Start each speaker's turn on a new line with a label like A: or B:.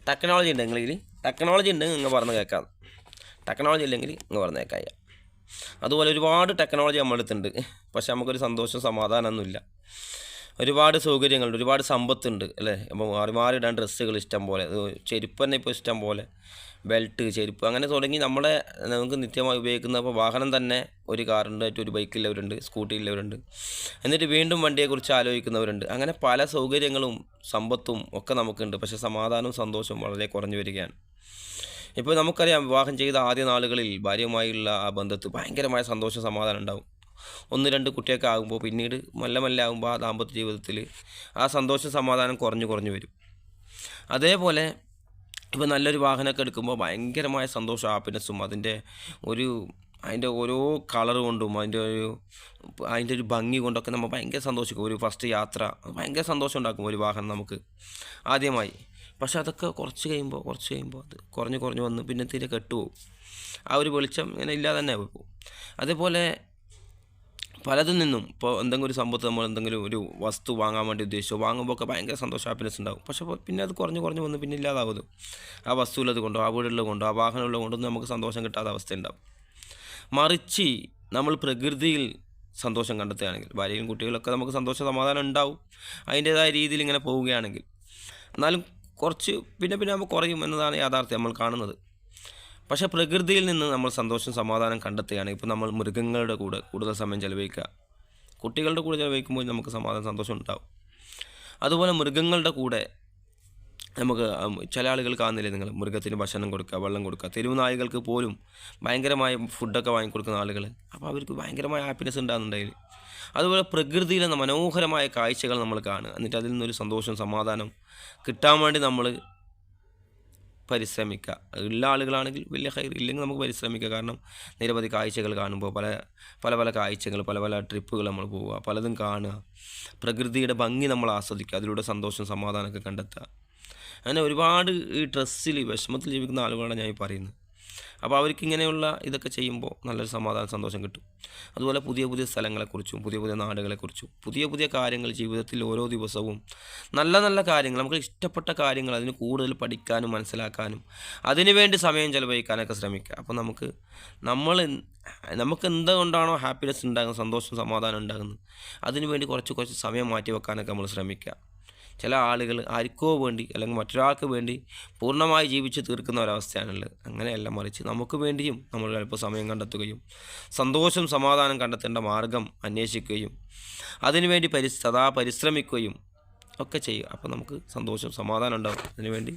A: Technology ഉണ്ടെങ്കിൽ technology ഉണ്ടെങ്കിൽ നിങ്ങൾ പറഞ്ഞ് കേൾക്കാം, ടെക്നോളജി ഇല്ലെങ്കിൽ നിങ്ങൾ പറഞ്ഞ് കേൾക്കാം. അതുപോലെ ഒരുപാട് ടെക്നോളജി നമ്മുടെ അടുത്തുണ്ട്, പക്ഷെ നമുക്കൊരു സന്തോഷം സമാധാനമൊന്നുമില്ല. ഒരുപാട് സൗകര്യങ്ങളുണ്ട്, ഒരുപാട് സമ്പത്തുണ്ട് അല്ലേ. അപ്പോൾ മാറി മാറി ഇടാൻ ഡ്രസ്സുകൾ ഇഷ്ടം പോലെ, ചെരുപ്പ് തന്നെ ഇപ്പോൾ ഇഷ്ടം പോലെ, ബെൽറ്റ്, ചെരുപ്പ് അങ്ങനെ തുടങ്ങി നമുക്ക് നിത്യമായി ഉപയോഗിക്കുന്ന ഇപ്പോൾ വാഹനം തന്നെ ഒരു കാറുണ്ട്, ഒരു ബൈക്കുള്ളവരുണ്ട്, സ്കൂട്ടിയുള്ളവരുണ്ട്, എന്നിട്ട് വീണ്ടും വണ്ടിയെക്കുറിച്ച് ആലോചിക്കുന്നവരുണ്ട്. അങ്ങനെ പല സൗകര്യങ്ങളും സമ്പത്തും ഒക്കെ നമുക്കുണ്ട്, പക്ഷേ സമാധാനവും സന്തോഷവും വളരെ കുറഞ്ഞു വരികയാണ്. ഇപ്പോൾ നമുക്കറിയാം, വിവാഹം ചെയ്ത ആദ്യ നാളുകളിൽ ഭാര്യയുമായുള്ള ആ ബന്ധത്തിൽ ഭയങ്കരമായ സന്തോഷം സമാധാനം ഉണ്ടാവും. 1-2 കുട്ടിയൊക്കെ ആകുമ്പോൾ പിന്നീട് മെല്ലെ മെല്ലെ ആകുമ്പോൾ ആ ദാമ്പത്യ ജീവിതത്തിൽ ആ സന്തോഷം സമാധാനം കുറഞ്ഞു കുറഞ്ഞു വരും. അതേപോലെ ഇപ്പോൾ നല്ലൊരു വാഹനമൊക്കെ എടുക്കുമ്പോൾ ഭയങ്കരമായ സന്തോഷം, ഹാപ്പിനെസ്സും അതിൻ്റെ ഓരോ കളർ കൊണ്ടും അതിൻ്റെ ഒരു ഭംഗി കൊണ്ടൊക്കെ നമ്മൾ ഭയങ്കര സന്തോഷിക്കും. ഒരു ഫസ്റ്റ് യാത്ര ഭയങ്കര സന്തോഷം ഉണ്ടാക്കും ഒരു വാഹനം നമുക്ക് ആദ്യമായി. പക്ഷെ അതൊക്കെ കുറച്ച് കഴിയുമ്പോൾ അത് കുറഞ്ഞ് കുറഞ്ഞ് വന്ന് പിന്നെ തീരെ കെട്ടുപോകും. ആ ഒരു വെളിച്ചം ഇങ്ങനെ ഇല്ലാതെ തന്നെ പോകും. അതേപോലെ പലതിൽ നിന്നും ഇപ്പോൾ എന്തെങ്കിലും ഒരു സമ്പത്ത്, നമ്മൾ എന്തെങ്കിലും ഒരു വസ്തു വാങ്ങാൻ വേണ്ടി ഉദ്ദേശിച്ചു വാങ്ങുമ്പോൾ ഒക്കെ ഭയങ്കര സന്തോഷം, ഹാപ്പിനെസ് ഉണ്ടാകും. പക്ഷേ പിന്നെ അത് കുറഞ്ഞ് കുറഞ്ഞ് വന്ന് പിന്നെ ഇല്ലാതാവുന്നു. ആ വസ്തുവുള്ളത് കൊണ്ടോ, ആ വീടുള്ളത് കൊണ്ടോ, ആ വാഹനമുള്ളത് കൊണ്ടൊന്നും നമുക്ക് സന്തോഷം കിട്ടാത്ത അവസ്ഥ ഉണ്ടാകും. മറിച്ച് നമ്മൾ പ്രകൃതിയിൽ സന്തോഷം കണ്ടെത്തുകയാണെങ്കിൽ, ഭാര്യയും കുട്ടികളൊക്കെ നമുക്ക് സന്തോഷ സമാധാനം ഉണ്ടാവും അതിൻ്റേതായ രീതിയിൽ ഇങ്ങനെ പോവുകയാണെങ്കിൽ. എന്നാലും കുറച്ച് പിന്നെ നമ്മൾ കുറയും എന്നതാണ് യാഥാർത്ഥ്യം നമ്മൾ കാണുന്നത്. പക്ഷേ പ്രകൃതിയിൽ നിന്ന് നമ്മൾ സന്തോഷം സമാധാനം കണ്ടെത്തുകയാണെങ്കിൽ, ഇപ്പോൾ നമ്മൾ മൃഗങ്ങളുടെ കൂടെ കൂടുതൽ സമയം ചിലവഴിക്കുക, കുട്ടികളുടെ കൂടെ ചിലവഴിക്കുമ്പോൾ നമുക്ക് സമാധാനം സന്തോഷം ഉണ്ടാവും. അതുപോലെ മൃഗങ്ങളുടെ കൂടെ നമുക്ക് ചില ആളുകൾ കാണുന്നില്ലേ, നിങ്ങൾ മൃഗത്തിന് ഭക്ഷണം കൊടുക്കുക, വെള്ളം കൊടുക്കുക, തെരുവ് നായ്കൾക്ക് പോലും ഭയങ്കരമായ ഫുഡൊക്കെ വാങ്ങിക്കൊടുക്കുന്ന ആളുകൾ, അപ്പോൾ അവർക്ക് ഭയങ്കരമായ ഹാപ്പിനെസ് ഉണ്ടാകുന്നുണ്ടെങ്കിൽ. അതുപോലെ പ്രകൃതിയിലെ മനോഹരമായ കാഴ്ചകൾ നമ്മൾ കാണുക, എന്നിട്ട് അതിൽ നിന്നൊരു സന്തോഷം സമാധാനം കിട്ടാൻ വേണ്ടി നമ്മൾ പരിശ്രമിക്കുക. ഉള്ള ആളുകളാണെങ്കിൽ വലിയ ഹൈർ, ഇല്ലെങ്കിൽ നമുക്ക് പരിശ്രമിക്കുക. കാരണം നിരവധി കാഴ്ചകൾ കാണുമ്പോൾ പല കാഴ്ചകൾ, പല ട്രിപ്പുകൾ നമ്മൾ പോവുക, പലതും കാണുക, പ്രകൃതിയുടെ ഭംഗി നമ്മൾ ആസ്വദിക്കുക, അതിലൂടെ സന്തോഷം സമാധാനമൊക്കെ കണ്ടെത്തുക. അങ്ങനെ ഒരുപാട് ഈ സ്ട്രെസ്സിൽ വിഷമത്തിൽ ജീവിക്കുന്ന ആളുകളാണ് ഞാൻ പറയുന്നത്. അപ്പോൾ അവർക്ക് ഇങ്ങനെയുള്ള ഇതൊക്കെ ചെയ്യുമ്പോൾ നല്ലൊരു സമാധാനം സന്തോഷം കിട്ടും. അതുപോലെ പുതിയ സ്ഥലങ്ങളെക്കുറിച്ചും പുതിയ നാടുകളെക്കുറിച്ചും പുതിയ കാര്യങ്ങൾ ജീവിതത്തിൽ ഓരോ ദിവസവും നല്ല കാര്യങ്ങൾ, നമുക്ക് ഇഷ്ടപ്പെട്ട കാര്യങ്ങൾ അതിന് കൂടുതൽ പഠിക്കാനും മനസ്സിലാക്കാനും അതിനുവേണ്ടി സമയം ചിലവഴിക്കാനൊക്കെ ശ്രമിക്കുക. അപ്പോൾ നമുക്ക് എന്തുകൊണ്ടാണോ ഹാപ്പിനെസ് ഉണ്ടാകുന്നത്, സന്തോഷം സമാധാനം ഉണ്ടാകുന്നത്, അതിനുവേണ്ടി കുറച്ച് സമയം മാറ്റി വെക്കാനൊക്കെ നമ്മൾ ശ്രമിക്കുക. ചില ആളുകൾ ആർക്കോ വേണ്ടി അല്ലെങ്കിൽ മറ്റൊരാൾക്ക് വേണ്ടി പൂർണ്ണമായി ജീവിച്ച് തീർക്കുന്ന ഒരവസ്ഥയാണുള്ളത്. അങ്ങനെയല്ല, മറിച്ച് നമുക്ക് വേണ്ടിയും നമ്മൾ ചിലപ്പോൾ സമയം കണ്ടെത്തുകയും സന്തോഷം സമാധാനം കണ്ടെത്തേണ്ട മാർഗം അന്വേഷിക്കുകയും അതിനുവേണ്ടി സദാ പരിശ്രമിക്കുകയും ഒക്കെ ചെയ്യും. അപ്പോൾ നമുക്ക് സന്തോഷം സമാധാനം ഉണ്ടാകും. അതിനുവേണ്ടി